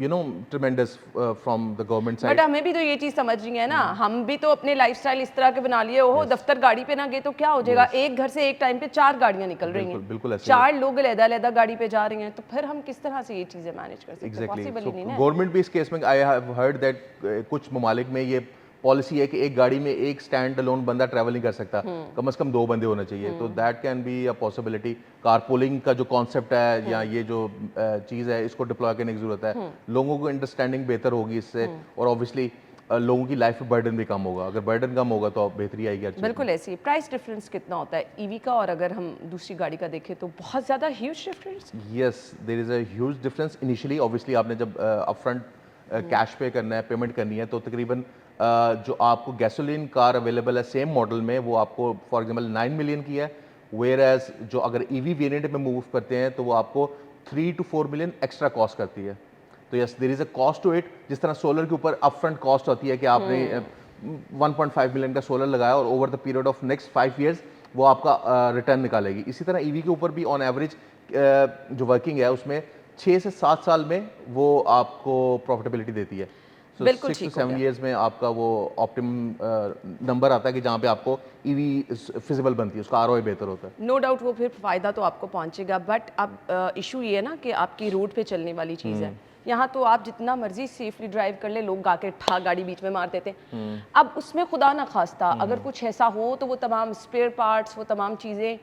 you know ट्रेमेंडस from the government side. But हमें भी तो ये चीज़ समझनी है ना, हम भी तो अपने लाइफस्टाइल इस तरह के बना लिए हो, दफ्तर गाड़ी पे ना गए तो क्या हो जाएगा, एक घर से एक टाइम पे 4 गाड़ियां निकल रही हैं, बिल्कुल 4 लोग अलग-अलग गाड़ी पे जा रहे हैं, तो फिर हम किस तरह से ये चीज़ें मैनेज कर सकते हैं? पॉसिबल ही नहीं ना। गवर्नमेंट भी इस केस में, आई हैव हर्ड दैट कुछ ममालिक में ये पॉलिसी है कि एक गाड़ी में एक स्टैंड अलोन बंदा ट्रैवल नहीं कर सकता, कम से कम 2 बंदे होने चाहिए। तो that can be a possibility. Carpooling का जो कॉन्सेप्ट है या ये जो चीज़ है, इसको डिप्लॉय करने की ज़रूरत है। लोगों को अंडरस्टैंडिंग बेहतर होगी इससे, और ऑब्वियसली लोगों की लाइफ में बर्डन भी कम होगा। अगर बर्डन कम होगा तो बेहतरी आएगी हर चीज़ में। बिल्कुल ऐसी प्राइस डिफरेंस कितना होता है ईवी का, और अगर हम दूसरी गाड़ी का देखें तो बहुत ज़्यादा huge difference? Yes, there is a huge difference. Initially obviously आपने जब अपफ्रंट कैश पे करना है, पेमेंट करनी है, तो तकरीबन जो आपको गैसोलीन कार अवेलेबल है सेम मॉडल में, वो आपको फॉर एग्जांपल 9 मिलियन की है। वेयर एज जो अगर ईवी वेरिएंट में मूव करते हैं तो वो आपको 3 to 4 मिलियन एक्स्ट्रा कॉस्ट करती है। तो yes, there is a cost to it. जिस तरह सोलर के ऊपर अपफ्रंट कॉस्ट होती है कि आपने 1.5 मिलियन का सोलर लगाया और over the period of next 5 years वो आपका रिटर्न निकालेगी। इसी तरह ईवी के ऊपर भी ऑन एवरेज जो वर्किंग है उसमें 6 से 7 साल में वो आपको प्रॉफिटेबिलिटी देती है। सो बिल्कुल 6 to ठीक हो 7 गया। ईयर्स में आपका वो ऑप्टिमम नंबर आता है कि जहाँ पे आपको ईवी फिजिबल बनती है, उसका आरओआई बेहतर होता है। नो डाउट वो फिर फ़ायदा तो आपको पहुंचेगा, बट अब इशू ये है ना कि आपकी रोड पे चलने वाली चीज़ है। यहाँ तो आप जितना मर्जी सेफली ड्राइव कर ले, लोग आके ठा गाड़ी बीच में मार देते हैं। अब उसमें खुदा ना खास्ता अगर कुछ ऐसा हो तो वो तमाम स्पेयर पार्ट्स, वो तमाम चीज़ें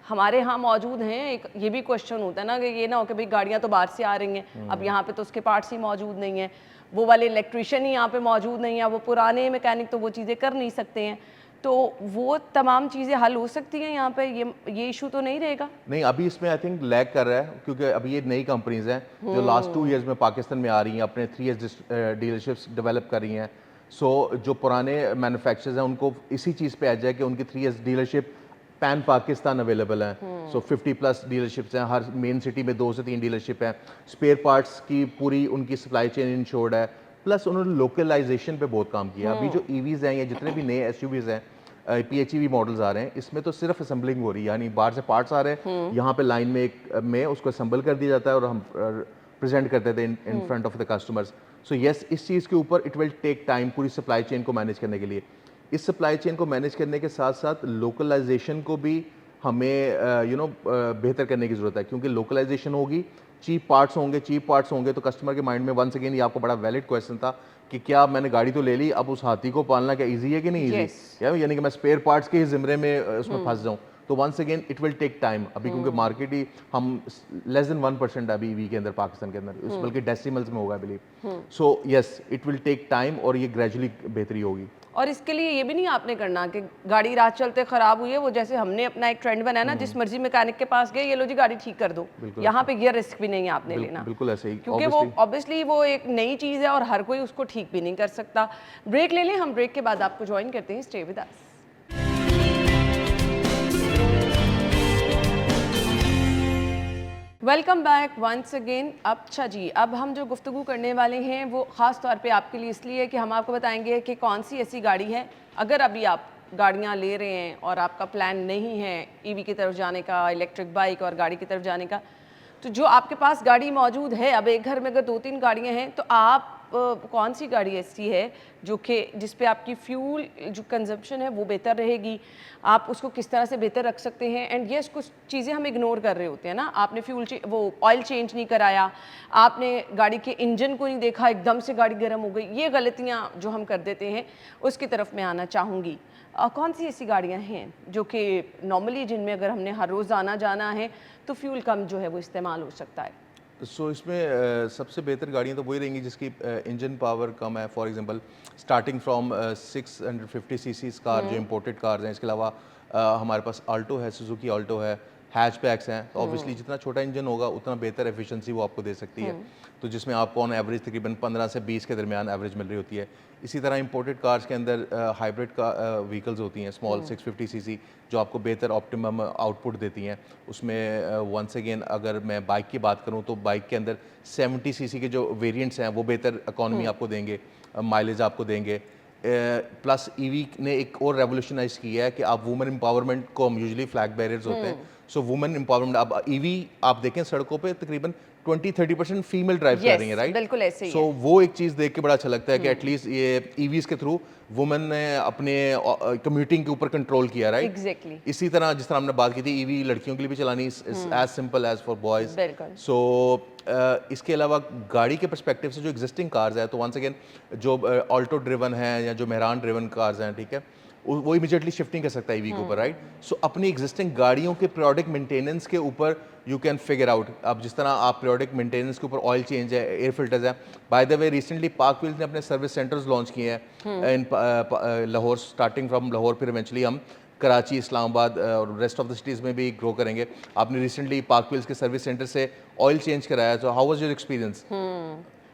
हमारे यहाँ मौजूद हैं। एक ये भी क्वेश्चन होता है ना कि ये ना हो कि भाई गाड़ियाँ तो बाहर से आ रही हैं, अब यहाँ पे तो उसके पार्ट्स ही मौजूद नहीं हैं, वो वाले इलेक्ट्रिशियन ही यहाँ पे मौजूद नहीं है, वो पुराने मैकेनिक तो वो चीज़ें कर नहीं सकते हैं। तो वो तमाम चीज़ें हल हो सकती हैं यहाँ पे, ये इशू तो नहीं रहेगा? नहीं, अभी इसमें आई थिंक लैग कर रहा है, क्योंकि अभी ये नई कंपनीज हैं जो लास्ट 2 इयर्स में पाकिस्तान में आ रही हैं, अपने 3S डीलरशिप्स डेवलप कर रही हैं। सो जो पुराने मैन्युफैक्चरर्स हैं उनको इसी चीज़ पे आ जाए कि उनकी 3S dealership pan Pakistan available हैं। सो 50+ डीलरशिप्स हैं, हर मेन सिटी में 2 से 3 डीलरशिप हैं। स्पेयर पार्ट्स की पूरी उनकी सप्लाई चेन इंश्योर्ड है। प्लस उन्होंने लोकलाइजेशन पे बहुत काम किया। अभी जो ईवीज़ हैं या जितने भी नए एसयूवीज़ हैं, PHEV मॉडल्स आ रहे हैं, इसमें तो सिर्फ असेंबलिंग हो रही है, यानी बाहर से पार्ट्स आ रहे हैं, यहाँ पे लाइन में में उसको असेंबल कर दिया जाता है और हम प्रेजेंट करते थे in front of the customers. So yes, इस चीज़ के ऊपर इट विल टेक टाइम पूरी सप्लाई चेन को मैनेज करने के लिए। इस सप्लाई चेन को मैनेज करने के साथ साथ लोकलाइजेशन को भी हमें बेहतर करने की ज़रूरत है, क्योंकि लोकलाइजेशन होगी, चीप पार्ट्स होंगे तो कस्टमर के माइंड में वंस अगेन ये आपको बड़ा वैलिड क्वेश्चन था कि क्या मैंने गाड़ी तो ले ली, अब उस हाथी को पालना क्या इजी है कि नहीं Yes. इजी, यानी कि मैं स्पेयर पार्ट्स के ज़िम्मे में उसमें फंस जाऊँ। तो once again it will take time अभी, क्योंकि मार्केट ही हम लेस देन 1% अभी ईवी के अंदर पाकिस्तान के अंदर, बल्कि डेसिमल्स में होगा I believe. So yes, it will take time और ये ग्रेजुअली बेहतरी होगी। और इसके लिए ये भी नहीं आपने करना कि गाड़ी रात चलते ख़राब हुई है, वो जैसे हमने अपना एक ट्रेंड बनाया ना, जिस मर्जी मैकेनिक के पास गए, ये लो जी गाड़ी ठीक कर दो, यहाँ पे ये रिस्क भी नहीं है आपने लेना, बिल्कुल ऐसे ही, क्योंकि वो ऑब्वियसली वो एक नई चीज़ है और हर कोई उसको ठीक भी नहीं कर सकता। ब्रेक ले लें, हम ब्रेक के बाद आपको ज्वाइन करते हैं, stay with us. Welcome back once again. अच्छा जी, अब हम जो गुफ्तगू करने वाले हैं वो ख़ास तौर पे आपके लिए इसलिए है कि हम आपको बताएंगे कि कौन सी ऐसी गाड़ी है, अगर अभी आप गाड़ियाँ ले रहे हैं और आपका प्लान नहीं है ईवी की तरफ जाने का, इलेक्ट्रिक बाइक और गाड़ी की तरफ जाने का, तो जो आपके पास गाड़ी मौजूद है, अब एक घर में अगर 2-3 गाड़ियाँ हैं, तो आप कौन सी गाड़ी ऐसी है जो कि जिस पे आपकी फ्यूल जो कंजप्शन है वो बेहतर रहेगी, आप उसको किस तरह से बेहतर रख सकते हैं। एंड यस, कुछ चीज़ें हम इग्नोर कर रहे होते हैं ना, आपने वो ऑयल चेंज नहीं कराया, आपने गाड़ी के इंजन को नहीं देखा, एकदम से गाड़ी गर्म हो गई, ये गलतियाँ जो हम कर देते हैं उसकी तरफ मैं आना चाहूँगी। कौन सी ऐसी गाड़ियाँ हैं जो कि नॉर्मली जिनमें अगर हमने हर रोज़ आना जाना है तो फ्यूल कम जो है वो इस्तेमाल हो सकता है? सो इसमें सबसे बेहतर गाड़ियाँ तो वही रहेंगी जिसकी इंजन पावर कम है। For example starting from 650 CC car जो इंपोर्टेड कार्स हैं। इसके अलावा हमारे पास आल्टो है, सुजुकी आल्टो है, हैचबैक्स हैं। तो ऑब्वियसली जितना छोटा इंजन होगा उतना बेहतर एफिशिएंसी वो आपको दे सकती है, तो जिसमें आपको ऑन एवरेज तकरीबन 15 से 20 के दरमियान एवरेज मिल रही होती है। इसी तरह इंपोर्टेड कार्स के अंदर हाइब्रिड का व्हीकल्स होती हैं, स्मॉल 650 सीसी, जो आपको बेहतर ऑप्टिमम आउटपुट देती हैं। उसमें वंस अगेन अगर मैं बाइक की बात करूं तो बाइक के अंदर 70 सीसी के जो वेरिएंट्स हैं वो बेहतर इकॉनमी आपको देंगे, माइलेज आपको देंगे। प्लस ईवी ने एक और रेवोल्यूशनाइज किया है कि आप वुमेन एम्पावरमेंट को, हम यूजुअली फ्लैग बैरियर्स होते हैं, सो वुमेन एम्पावरमेंट, अब ईवी आप देखें सड़कों पे तकरीबन 20-30% फीमेल ड्राइव कर रही हैं, राइट? बिल्कुल ऐसे ही सो वो एक चीज़ देख के बड़ा अच्छा लगता है कि एटलीस्ट ये ईवीज़ के थ्रू वुमेन ने अपने कम्यूटिंग के ऊपर कंट्रोल किया, राइट? एग्जैक्टली। इसी तरह जिस तरह हमने बात की थी, ईवी लड़कियों के लिए भी चलानी as simple as for boys. बिल्कुल। सो इसके अलावा गाड़ी के पर्सपेक्टिव से जो एग्जिस्टिंग कार्स है, तो वंस अगेन जो ऑल्टो ड्रिवन है या जो मेहरान ड्रिवन कार्स हैं, ठीक है, वो इमीडिएटली शिफ्टिंग कर सकता है ईवी के ऊपर, राइट। सो अपनी एग्जिस्टिंग गाड़ियों के प्रोडक्ट मेंटेनेंस के ऊपर यू कैन फिगर आउट। अब जिस तरह आप प्रोडक्ट मेंटेनेंस के ऊपर ऑयल चेंज है, एयर फिल्टर्स है, by the way recently park wheels ने अपने सर्विस सेंटर्स लॉन्च किए हैं इन लाहौर, स्टार्टिंग फ्रॉम लाहौर, फिर इवेंचुअली हम कराची, इस्लामाबाद और रेस्ट ऑफ द सिटीज़ में भी ग्रो करेंगे। आपने रिसेंटली पार्क व्हील्स के सर्विस सेंटर से ऑयल चेंज कराया, तो how was your experience?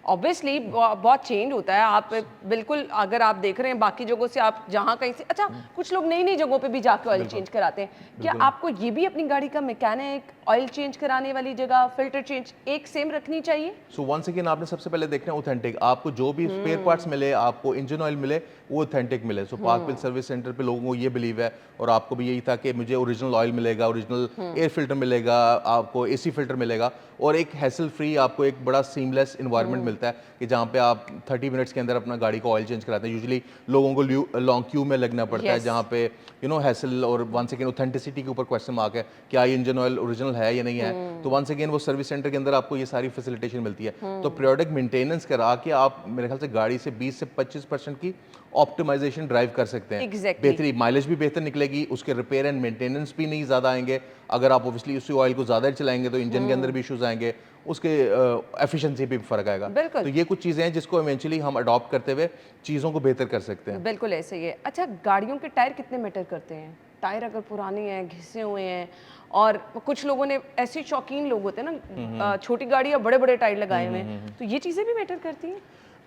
Obviously बहुत चेंज होता है। आप बिल्कुल, अगर आप देख रहे हैं बाकी जगहों से, आप जहाँ कहीं से, अच्छा कुछ लोग नई नई जगहों पे भी जाके ऑयल चेंज कराते हैं, क्या आपको ये भी अपनी गाड़ी का मैकेनिक, ऑयल चेंज कराने वाली जगह, फिल्टर चेंज एक सेम रखनी चाहिए? सो वंस अगेन आपने सबसे पहले देखना है ऑथेंटिक, आपको जो भी स्पेयर पार्ट्स मिले, आपको इंजन ऑयल मिले, वो ऑथेंटिक मिले। सो पार्क व्हील सर्विस सेंटर पे लोगों को ये बिलीव है, और आपको भी यही था कि मुझे ओरिजिनल ऑयल मिलेगा, ओरिजिनल एयर फिल्टर मिलेगा, आपको एसी फिल्टर मिलेगा, और एक हैसल फ्री आपको एक बड़ा सीमलेस इन्वायरमेंट मिलता है कि जहाँ पे आप 30 मिनट्स के अंदर अपना गाड़ी को ऑयल चेंज कराते हैं। यूजुअली लोगों को लॉन्ग क्यू में लगना पड़ता है, जहाँ पे हैसल और वंस अगेन ऑथेंटिसिटी के ऊपर क्वेश्चन मार्क है, क्या ये इंजन ऑयल ओरिजिनल है या नहीं है। तो वंस अगेन वो सर्विस सेंटर के अंदर आपको ये सारी फैसिलिटेशन मिलती है। तो प्रोडक्ट मेंटेनेंस करा के आप मेरे ख्याल से गाड़ी से 20 से 25% की ऑप्टिमाइजेशन ड्राइव कर सकते हैं। Exactly. बेहतरी, माइलेज भी बेहतर निकलेगी, उसके रिपेयर एंड मेंटेनेंस भी नहीं ज़्यादा आएंगे। अगर आप ऑब्वियसली उसी ऑयल को ज़्यादा चलाएंगे तो इंजन के अंदर भी इश्यूज आएंगे, उसके एफिशिएंसी पे भी फर्क आएगा। बिल्कुल। तो ये कुछ चीज़ें हैं जिसको इवेंचुअली हम अडॉप्ट करते हुए चीज़ों को बेहतर कर सकते हैं। बिल्कुल ऐसे ही है। अच्छा, गाड़ियों के टायर कितने मैटर करते हैं? टायर अगर पुराने हैं, घिसे हुए हैं, और कुछ लोगों ने, ऐसे शौकीन लोग होते हैं ना, छोटी गाड़ी या बड़े बड़े टायर लगाए हुए हैं, तो ये चीज़ें भी मैटर करती हैं?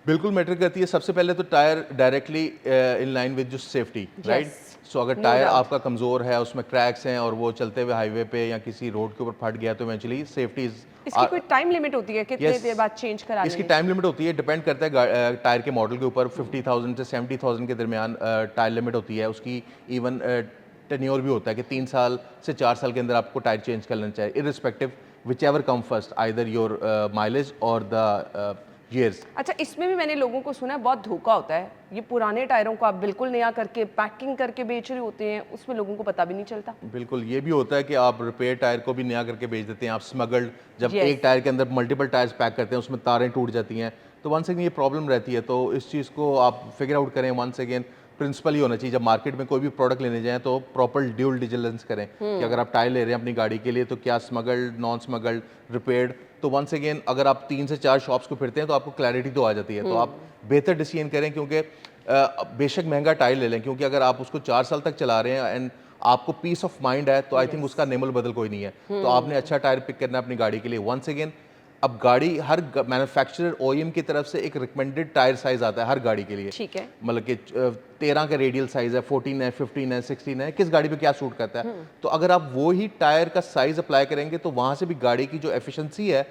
बिल्कुल मैटर करती है। सबसे पहले तो tyre directly in line with जो सेफ्टी, राइट। सो अगर टायर आपका कमज़ोर है, उसमें क्रैक्स हैं, और वो चलते हुए हाईवे पे या किसी रोड के ऊपर फट गया, तो इवेंचुअली सेफ्टी इज, इसकी कोई टाइम लिमिट होती है कितने देर बाद चेंज करानी इसकी है? टाइम लिमिट होती है, डिपेंड करता है टायर के मॉडल के ऊपर। 50,000 से 70,000 के दरमियान टायर लिमिट होती है उसकी। इवन टेन्योर भी होता है कि 3 साल से 4 साल के अंदर आपको टायर चेंज कर लेना चाहिए, irrespective which ever come first, either your mileage और द ईयर्स। अच्छा, इसमें भी मैंने लोगों को सुना है बहुत धोखा होता है। ये पुराने टायरों को आप बिल्कुल नया करके पैकिंग करके बेच रहे होते हैं, उसमें लोगों को पता भी नहीं चलता। बिल्कुल, ये भी होता है कि आप रिपेयर टायर को भी नया करके बेच देते हैं, आप स्मगल्ड। जब Yes. एक टायर के अंदर मल्टीपल टायर्स पैक करते हैं, उसमें तारें टूट जाती हैं, तो वंस अगेन ये प्रॉब्लम रहती है। तो इस चीज़ को आप फिगर आउट करें। वंस अगेन प्रिंसिपल ही होना चाहिए, जब मार्केट में कोई भी प्रोडक्ट लेने जाएं तो प्रॉपर ड्यूल डिलिजेंस करें कि अगर आप टायर ले रहे हैं अपनी गाड़ी के लिए, तो क्या स्मगल्ड, नॉन स्मगल्ड, रिपेयर्ड। तो वंस अगेन अगर आप 3 से 4 शॉप्स को फिरते हैं तो आपको क्लैरिटी तो आ जाती है। तो आप बेहतर डिसीजन करें, क्योंकि बेशक महंगा टायर ले लें, क्योंकि अगर आप उसको 4 साल तक चला रहे हैं एंड आपको पीस ऑफ माइंड है, तो आई थिंक उसका नेमल बदल कोई नहीं है। तो आपने अच्छा टायर पिक करना है अपनी गाड़ी के लिए। वंस अगेन अब गाड़ी, हर मैन्युफैक्चरर ओईएम की तरफ से एक रिकमेंडेड टायर साइज आता है हर गाड़ी के लिए। ठीक है। मतलब कि 13 का रेडियल साइज है, 14 है, 15 है, 16 है, किस गाड़ी पे क्या सूट करता है। तो अगर आप वो ही टायर का साइज अप्लाई करेंगे तो वहां से भी गाड़ी की जो एफिशिएंसी है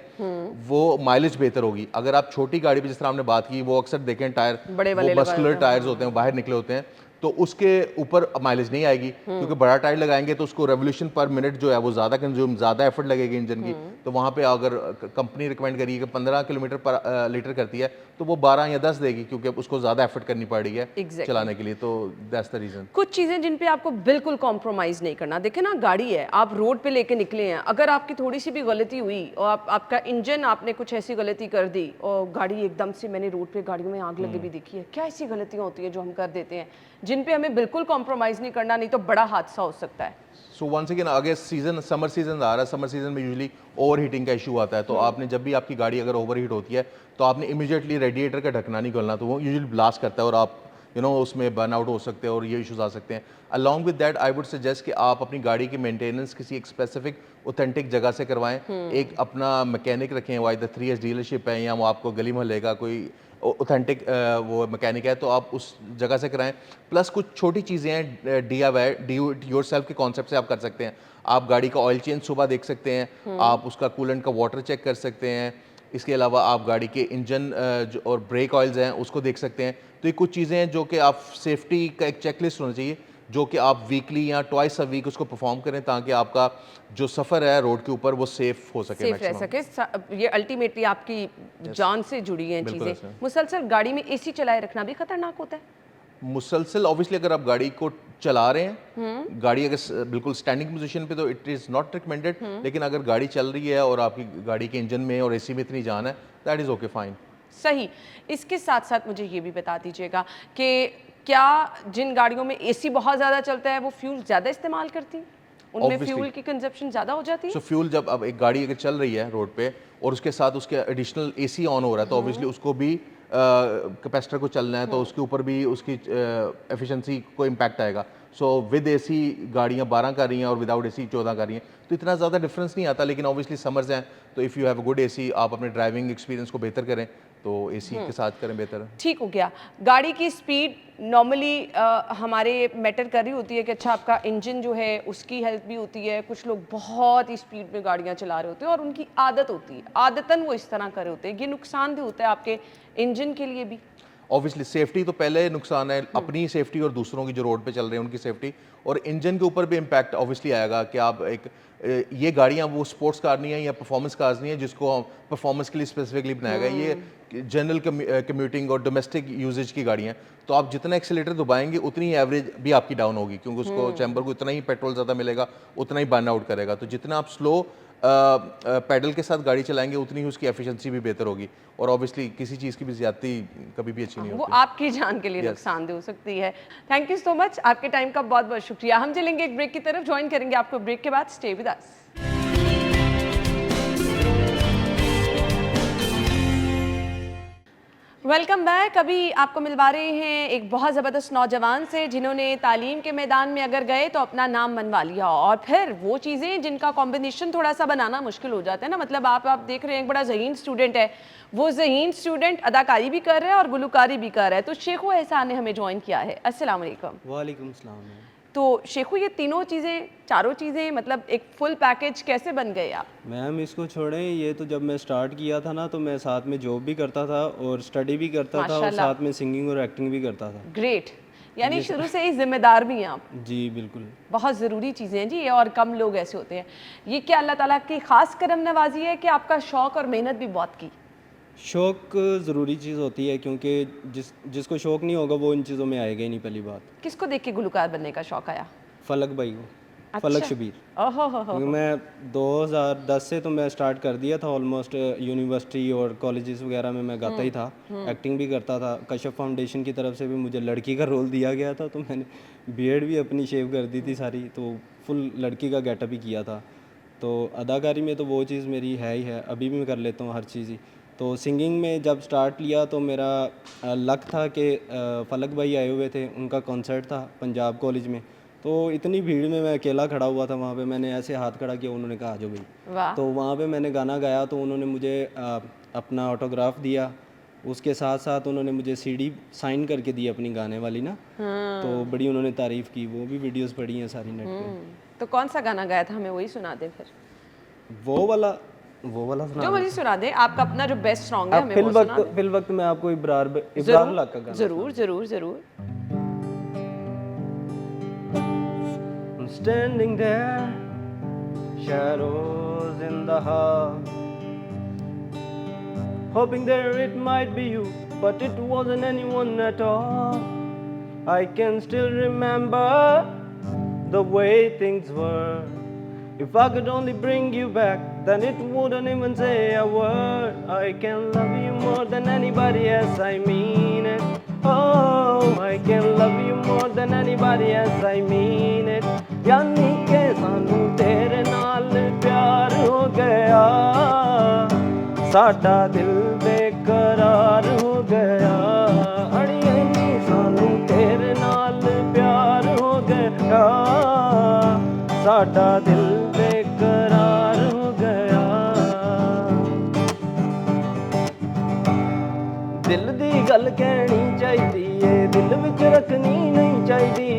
वो माइलेज बेहतर होगी। अगर आप छोटी गाड़ी पे, जिस तरह हमने बात की, वो अक्सर देखें टायर बड़े वाले वो मस्कुलर टायर्स होते हैं, बाहर निकले होते हैं, तो उसके ऊपर माइलेज नहीं आएगी, क्योंकि बड़ा टायर लगाएंगे तो उसको रेवोल्यूशन पर मिनट जो है वो ज़्यादा कंज्यूम, ज़्यादा एफर्ट लगेगी इंजन की। तो वहाँ पे अगर कंपनी रिकमेंड करी कि 15 किलोमीटर पर लीटर करती है, तो वो 12 या 10 देगी, क्योंकि उसको ज़्यादा एफर्ट करनी पड़ रही है चलाने के लिए। तो दैट्स द रीज़न। कुछ चीज़ें जिन पे आपको बिल्कुल कॉम्प्रोमाइज़ नहीं करना। देखिए ना, गाड़ी है, आप रोड पे लेके निकले हैं, अगर आपकी थोड़ी सी भी गलती हुई और आपका इंजन, आपने कुछ ऐसी गलती कर दी और गाड़ी एकदम से, मैंने रोड पे गाड़ियों में आग लगे भी देखी है। क्या ऐसी गलतियाँ होती है जो हम कर देते हैं, जिन पे हमें बिल्कुल कॉम्प्रोमाइज़ नहीं करना, नहीं तो बड़ा हादसा हो सकता है? सो वंस अगेन आगे सीजन, समर सीजन आ रहा है, समर सीजन में यूजुअली ओवर हीटिंग का इशू आता है। तो आपने जब भी आपकी गाड़ी अगर ओवर हीट होती है तो आपने इमीडिएटली रेडिएटर का ढकना नहीं खोलना, तो वो यूजुअली ब्लास्ट करता है और आप उसमें बर्न आउट हो सकते हैं और ये इश्यूज आ सकते हैं। Along with that I would suggest कि आप अपनी गाड़ी की मेंटेनेंस किसी एक स्पेसिफिक ऑथेंटिक जगह से करवाएं। एक अपना मैकेनिक रखें, वो आइदर 3S डीलरशिप है या वो आपको गली मोहल्ले का कोई ऑथेंटिक वो मैकेनिक है, तो आप उस जगह से कराएं। प्लस कुछ छोटी चीज़ें हैं, DIY, डू इट योरसेल्फ के कॉन्सेप्ट से आप कर सकते हैं। आप गाड़ी का ऑयल चेंज सुबह देख सकते हैं, आप उसका कूलेंट का वाटर चेक कर सकते हैं। इसके अलावा आप गाड़ी के इंजन और ब्रेक ऑयल्स हैं उसको देख सकते हैं। तो ये कुछ चीज़ें हैं जो कि आप, सेफ्टी का एक चेकलिस्ट होना चाहिए जो कि आप वीकली या ट्वाइस अ वीक उसको परफॉर्म करें, ताकि आपका जो सफ़र है रोड के ऊपर वो सेफ हो सके, सेफ रह सके। ये अल्टीमेटली आपकी जान से जुड़ी हैं चीज़ें। ऐसा। मुसलसल गाड़ी में AC चलाए रखना भी खतरनाक होता है? मुसलसल ऑब्वियसली अगर आप गाड़ी को चला रहे हैं, गाड़ी अगर बिल्कुल स्टैंडिंग पोजीशन पे तो इट इज़ नॉट रिकमेंडेड, लेकिन अगर गाड़ी चल रही है और आपकी गाड़ी के इंजन में और एसी में इतनी जान है, दैट इज़ ओके फाइन। सही। इसके साथ साथ मुझे ये भी बता दीजिएगा कि क्या जिन गाड़ियों में एसी बहुत ज़्यादा चलता है वो फ्यूल ज़्यादा इस्तेमाल करती हैं, उनमें Obviously. फ्यूल की कंजप्शन ज़्यादा हो जाती है? सो फ्यूल जब अब एक गाड़ी अगर चल रही है रोड पे और उसके साथ उसके एडिशनल एसी ऑन हो रहा है तो ऑब्वियसली उसको भी कैपेसिटर को चलना है, तो उसके ऊपर भी उसकी एफिशिएंसी को इम्पैक्ट आएगा। सो विद एसी गाड़ियाँ 12 का रही हैं और विदाउट एसी 14 का रही हैं, तो इतना ज़्यादा डिफरेंस नहीं आता, लेकिन ऑब्वियसली समर्स हैं तो if you have a good AC, आप अपने ड्राइविंग एक्सपीरियंस को बेहतर करें तो एसी के साथ करें बेहतर है। ठीक हो गया। गाड़ी की स्पीड नॉर्मली हमारे मैटर कर रही होती है कि अच्छा आपका इंजन जो है उसकी हेल्थ भी होती है। कुछ लोग बहुत ही स्पीड में गाड़ियाँ चला रहे होते हैं और उनकी आदत होती है, आदतन वो इस तरह कर रहे होते हैं। ये नुकसानदेह होता है आपके इंजन के लिए भी। ऑब्वियसली सेफ्टी तो पहले नुकसान है, अपनी सेफ्टी और दूसरों की जो रोड पे चल रहे हैं उनकी सेफ्टी, और इंजन के ऊपर भी इम्पैक्ट ऑब्वियसली आएगा कि आप एक ये गाड़ियाँ वो स्पोर्ट्स कार नहीं है या परफॉर्मेंस कार्स नहीं है जिसको परफॉर्मेंस के लिए स्पेसिफिकली बनाया गया है। ये जनरल कम्यूटिंग और डोमेस्टिक यूजेज की गाड़ियाँ, तो आप जितना एक्सीलेटर दबाएंगे उतनी ही एवरेज भी आपकी डाउन होगी, क्योंकि उसको चैम्बर को उतना ही पेट्रोल ज़्यादा मिलेगा, उतना ही बर्न आउट करेगा। तो जितना आप स्लो पैडल के साथ गाड़ी चलाएंगे उतनी ही उसकी एफिशिएंसी भी बेहतर होगी, और ऑब्वियसली किसी चीज़ की भी ज्यादती कभी भी अच्छी नहीं वो होती। आपकी जान के लिए नुकसानदेह हो सकती है। थैंक यू सो मच, आपके टाइम का बहुत बहुत शुक्रिया। हम चलेंगे एक ब्रेक की तरफ, ज्वाइन करेंगे आपको ब्रेक के बाद। Stay with us. Welcome back. अभी आपको मिलवा रहे हैं एक बहुत ज़बरदस्त नौजवान से जिन्होंने तालीम के मैदान में अगर गए तो अपना नाम बनवा लिया, और फिर वो चीज़ें जिनका कॉम्बिनेशन थोड़ा सा बनाना मुश्किल हो जाता है ना। मतलब आप देख रहे हैं एक बड़ा ज़हीन स्टूडेंट है, वो ज़हीन स्टूडेंट अदाकारी भी कर रहा है और गुलकारी भी कर रहा है। तो शेखू एहसान ने हमें ज्वाइन किया है। अस्सलाम वालेकुम। वालेकुम सलाम। तो शेखू, ये तीनों चीज़ें, चारों चीज़ें, मतलब एक फुल पैकेज कैसे बन गए आप? मैम इसको छोड़ें, ये तो जब मैं स्टार्ट किया था ना तो मैं साथ में जॉब भी करता था और स्टडी भी करता था और माशाल्लाह। साथ में सिंगिंग और एक्टिंग भी करता था। ग्रेट, यानी शुरू से ही जिम्मेदार भी हैं आप। जी बिल्कुल। बहुत ज़रूरी चीज़ें हैं जी ये, और कम लोग ऐसे होते हैं। ये क्या अल्लाह ताला की ख़ास करम नवाजी है कि आपका शौक़ और मेहनत भी बहुत की? शौक़ ज़रूरी चीज़ होती है, क्योंकि जिसको शौक़ नहीं होगा वो इन चीज़ों में आएगा ही नहीं। पहली बात, किसको देख के गुलकार बनने का शौक़ आया? फलक भाई को। अच्छा। फलक शबीर। ओहो हो। क्योंकि मैं 2010 से तो मैं स्टार्ट कर दिया था ऑलमोस्ट। यूनिवर्सिटी और कॉलेजेस वगैरह में मैं गाता ही था, एक्टिंग भी करता था। कश्यप फाउंडेशन की तरफ से भी मुझे लड़की का रोल दिया गया था, तो मैंने बियर्ड भी अपनी शेव कर दी थी सारी, तो फुल लड़की का गेटअप भी किया था। तो अदाकारी में तो वो चीज़ मेरी है ही है, अभी भी मैं कर लेता हूँ हर चीज़ ही। तो सिंगिंग में जब स्टार्ट लिया तो मेरा लक था कि फलक भाई आए हुए थे, उनका कॉन्सर्ट था पंजाब कॉलेज में। तो इतनी भीड़ में मैं अकेला खड़ा हुआ था वहाँ पे, मैंने ऐसे हाथ खड़ा किया, उन्होंने कहा आ जाओ भाई। वाह। तो वहाँ पे मैंने गाना गाया तो उन्होंने मुझे अपना ऑटोग्राफ दिया, उसके साथ साथ उन्होंने मुझे सीडी साइन करके दी अपनी गाने वाली ना। तो बड़ी उन्होंने तारीफ़ की, वो भी वीडियोस पड़ी हैं सारी नेट पे। तो कौन सा गाना गाया था, हमें वही सुना दे फिर। वो वाला सुना। जो मुझे सुना दे, आपका अपना जो बेस्ट सॉन्ग है हमें वो सुना दे। फिल वक्त मैं आपको इब्रार जरूर लाख का गाना जरूर जरूर जरूर। I'm standing there, shadows in the heart, hoping there it might be you, but it wasn't anyone at all. I can still remember the way things were. If I could only bring you back, then it wouldn't even say a word. I can love you more than anybody else, I mean it. Oh, I can love you more than anybody else, I mean it. यानी के सानू तेरे नाल प्यार हो गया, साडा दिल बेकरार हो गया। अड़िए नी सानू तेरे नाल प्यार हो गया, साडा दिल बेकरार हो गया। दिल दी गल कहनी चाहिदी है, दिल विच रखनी नहीं चाहिदी।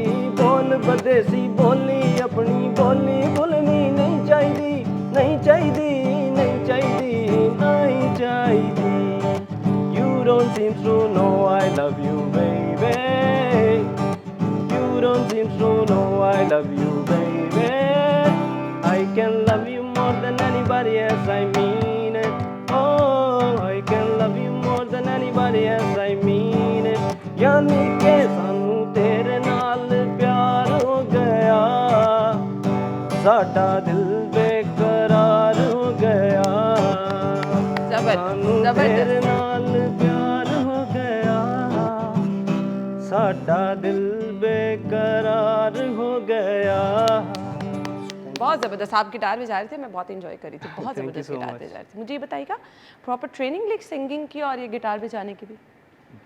बोल बदेसी बोली अपनी बोली भुलनी नहीं चाहिदी, नहीं चाहिदी, नहीं चाहिदी, नहीं चाहिदी। You don't seem to know I love you baby, you don't seem to know I love you baby. I can love you more than anybody else, I mean it. Oh, I can love you more than anybody else, I mean it. यानी के सानू साडा दिल बेकरार हो गया, सानू तेरे नाल प्यार हो गया, साडा दिल बेकरार हो गया। बहुत ज़बरदस्त। आप गिटार बजा रहे थे, मैं बहुत इंजॉय करी थी, बहुत Thank you ज़बरदस्त so गिटार much. बजा रहे थे। मुझे ये बताइएगा, प्रॉपर ट्रेनिंग ली सिंगिंग की और ये गिटार बजाने की भी?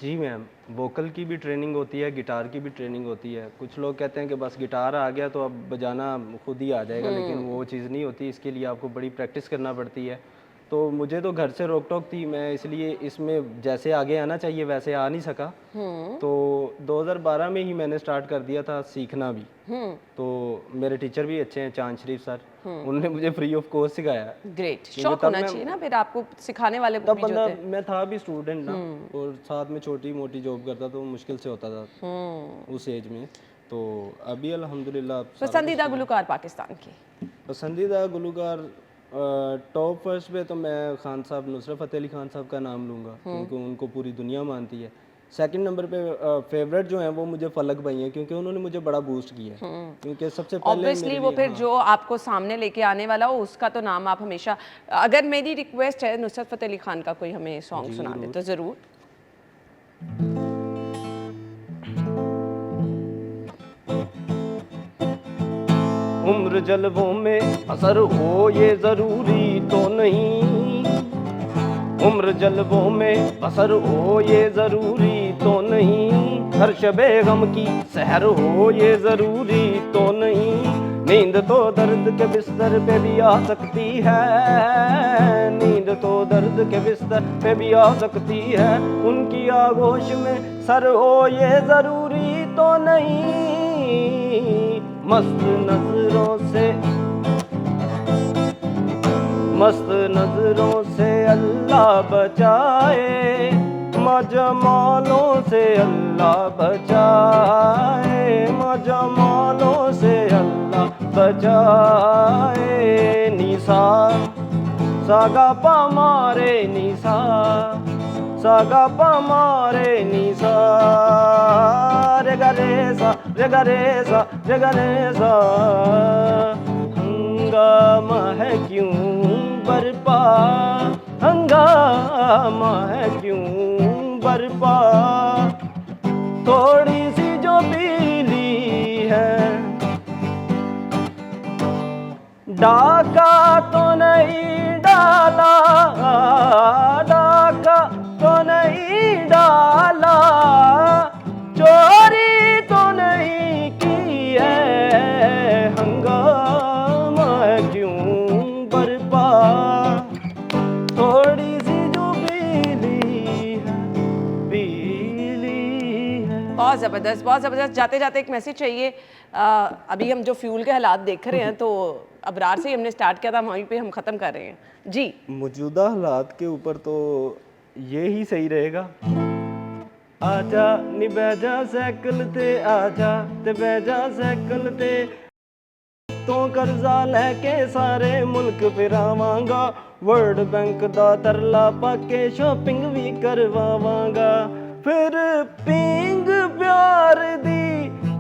जी मैम, वोकल की भी ट्रेनिंग होती है, गिटार की भी ट्रेनिंग होती है। कुछ लोग कहते हैं कि बस गिटार आ गया तो अब बजाना खुद ही आ जाएगा, लेकिन वो चीज़ नहीं होती। इसके लिए आपको बड़ी प्रैक्टिस करना पड़ती है। तो मुझे तो घर से रोक टोक थी, मैं इसलिए इसमें जैसे आगे आना चाहिए वैसे आ नहीं सका। तो 2012 में ही मैंने स्टार्ट कर दिया था सीखना भी। तो मेरे टीचर भी अच्छे हैं, चांद शरीफ सर, उन्होंने मुझे फ्री ऑफ कॉस्ट सिखाया। ग्रेट, शौक होना चाहिए ना फिर आपको सिखाने वाले को तब भी जो बंदा, होते हैं। मैं था भी स्टूडेंट ना, और साथ में छोटी मोटी जॉब करता, तो मुश्किल से होता था उस एज में। तो अभी अल्हम्दुलिल्लाह पसंदीदा गुलकार पाकिस्तान की? पसंदीदा गुलकार टॉप फर्स्ट पे तो मैं खान साहब, नुसरत फ़तेह अली खान साहब का नाम लूँगा, क्योंकि उनको पूरी दुनिया मानती है। सेकंड नंबर पे फेवरेट जो है वो मुझे फलक भाई हैं, क्योंकि उन्होंने मुझे बड़ा बूस्ट किया है। क्योंकि सबसे पहले ऑब्वियसली वो फिर जो आपको सामने लेके आने वाला हो उसका तो नाम आप हमेशा, अगर मेरी रिक्वेस्ट है नुसरत फतेह अली खान का कोई हमें सॉन्ग सुना दे तो ज़रूर। उम्र जलवों में असर हो ये ज़रूरी तो नहीं, उम्र जलवों में असर हो ये ज़रूरी तो नहीं, हर शबे गम की सहर हो ये ज़रूरी तो नहीं, नींद तो दर्द के बिस्तर पे भी आ सकती है, नींद तो दर्द के बिस्तर पे भी आ सकती है, उनकी आगोश में सर हो ये ज़रूरी तो नहीं, मस्त नजरों से, मस्त नजरों से अल्लाह बचाए, मजमालों से अल्लाह बचाए, मजमालों से अल्लाह बचाए, निसा सागा पा मारे निसा, सागा पा मारे निसा, रे गा रे सा, रे गा रे सा, रे गा रे सा, हंगामा है क्यों बरपा, हंगामा है क्यों बरपा, थोड़ी सी जो पीली है, डाका तो नहीं डाला, डाका तो नहीं डाला, चोरी तो नहीं की है, हंगामा क्यों बरपा, थोड़ी सी जो पीली है, पीली है। बहुत ज़बरदस्त, बहुत ज़बरदस्त। जाते जाते एक मैसेज चाहिए। अभी हम जो फ्यूल के हालात देख रहे हैं तो अबरार से ही हमने स्टार्ट किया था, वहीं पे हम ख़त्म कर रहे हैं जी। मौजूदा हालात के ऊपर तो ये ही सही रहेगा। आजा नी बैजा साइकिल ते, आजा ते बैजा साइकिल ते, तो कर्जा लेके सारे मुल्क फिरावांगा, वर्ल्ड बैंक दा तरला पाके शॉपिंग भी करवावांगा, फिर पिंग प्यार दी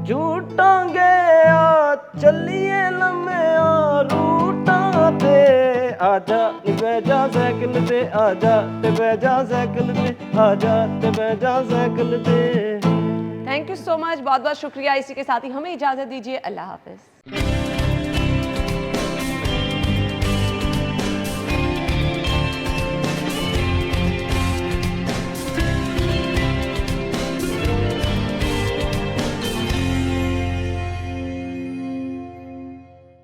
झूठांगे आ, चलिए लम्हे आ रूटां ते, आजा नी बैजा साइकिल ते, आजा ते बैजा साइकिल ते, आजा ते बैजा साइकिल ते। थैंक यू सो मच, बहुत बहुत शुक्रिया। इसी के साथ ही हमें इजाज़त दीजिए, अल्लाह हाफिज़।